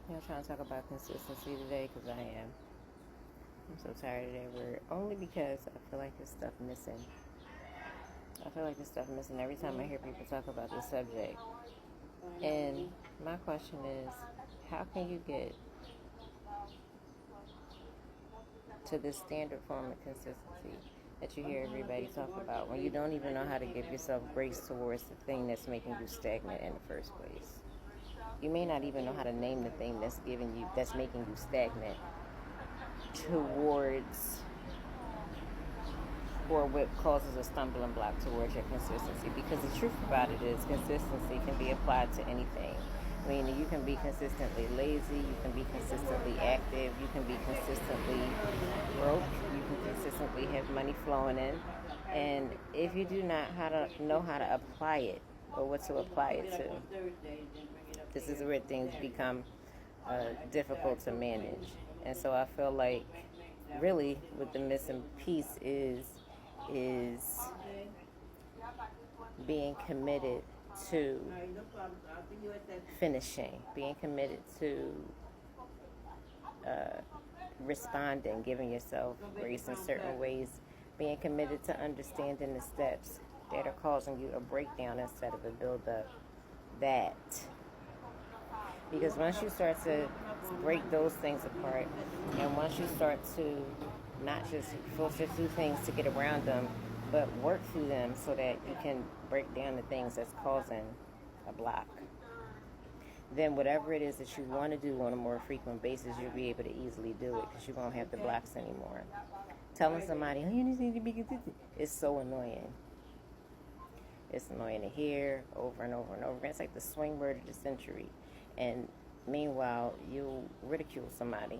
You know, trying to talk about consistency today because I am. I'm so tired of that word. Only because I feel like there's stuff missing. I feel like there's stuff missing every time I hear people talk about this subject. And my question is, how can you get to this standard form of consistency that you hear everybody talk about when you don't even know how to give yourself grace towards the thing that's making you stagnant in the first place? You may not even know how to name the thing that's making you stagnant towards, or what causes a stumbling block towards your consistency. Because the truth about it is, consistency can be applied to anything. Meaning, you can be consistently lazy, you can be consistently active, you can be consistently broke, you can consistently have money flowing in. And if you do not know how to apply it, or what to apply it to, this is where things become difficult to manage. And so I feel like really what the missing piece is being committed to finishing, being committed to uh, responding, giving yourself grace in certain ways, being committed to understanding the steps that are causing you a breakdown instead of a build up. That because once you start to break those things apart, and once you start to not just filter through things to get around them, but work through them so that you can break down the things that's causing a block, then whatever it is that you want to do on a more frequent basis, you'll be able to easily do it because you won't have the blocks anymore. Telling somebody, oh, you need to be consistent, is so annoying. It's annoying to hear over and over and over again. It's like the swing word of the century. And meanwhile, you'll ridicule somebody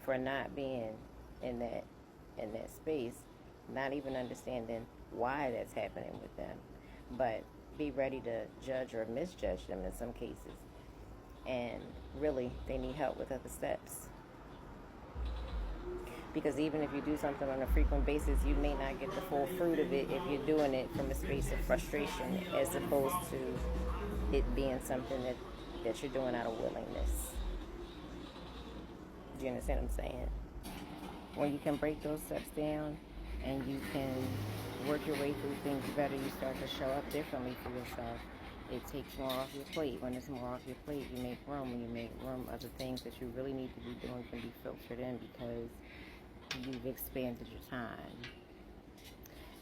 for not being in that space, not even understanding why that's happening with them, but be ready to judge or misjudge them in some cases. And really, they need help with other steps. Because even if you do something on a frequent basis, you may not get the full fruit of it if you're doing it from a space of frustration as opposed to it being something that you're doing out of willingness. Do you understand what I'm saying? When you can break those steps down and you can work your way through things better, you start to show up differently for yourself. It takes more off your plate. When it's more off your plate, you make room. When you make room, other things that you really need to be doing can be filtered in because you've expanded your time.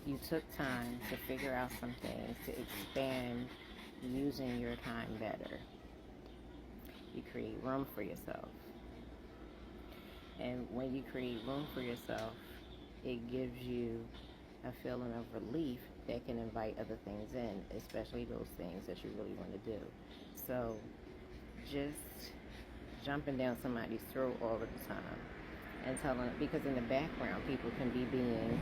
You took time to figure out some things, to expand using your time better. You create room for yourself. And when you create room for yourself, it gives you a feeling of relief that can invite other things in, especially those things that you really want to do. So just jumping down somebody's throat all of the time and telling, because in the background people can be being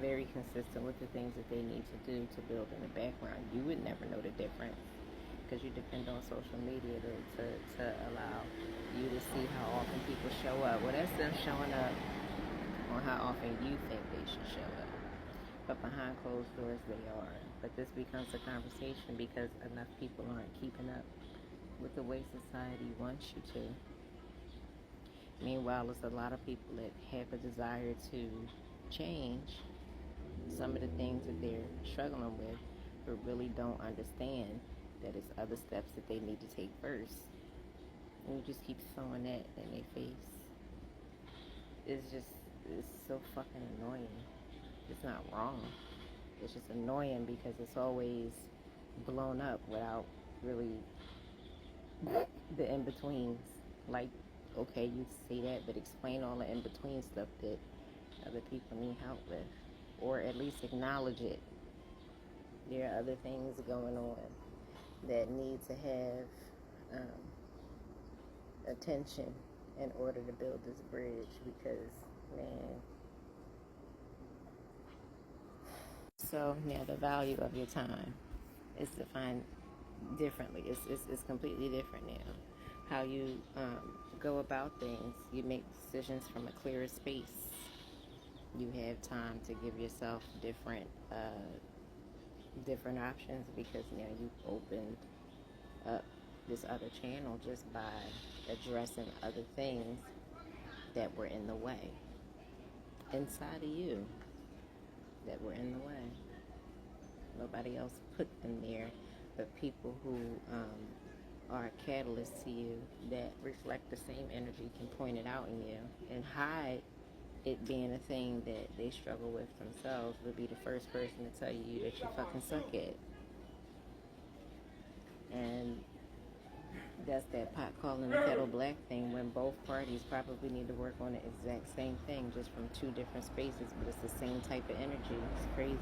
very consistent with the things that they need to do to build in the background. You would never know the difference because you depend on social media to allow you to see how often people show up. Well, that's them showing up on how often you think they should show up. But behind closed doors, they are. But this becomes a conversation because enough people aren't keeping up with the way society wants you to. Meanwhile, there's a lot of people that have a desire to change some of the things that they're struggling with, but really don't understand that it's other steps that they need to take first. And you just keep throwing that in their face. It's so fucking annoying. It's not wrong. It's just annoying because it's always blown up without really the in-betweens. Like, okay, you say that, but explain all the in-between stuff that other people need help with. Or at least acknowledge it. There are other things going on that need to have attention in order to build this bridge because, man. So, now the value of your time is defined differently. It's completely different now. How you go about things, you make decisions from a clearer space. You have time to give yourself different options because now you've opened up this other channel just by addressing other things that were in the way inside of you, that were in the way. Nobody else put them there, but people who are a catalyst to you that reflect the same energy can point it out in you and hide it being a thing that they struggle with themselves. Would be the first person to tell you that you fucking suck at. And that's that pot calling the kettle black thing, when both parties probably need to work on the exact same thing, just from two different spaces, but it's the same type of energy. It's crazy.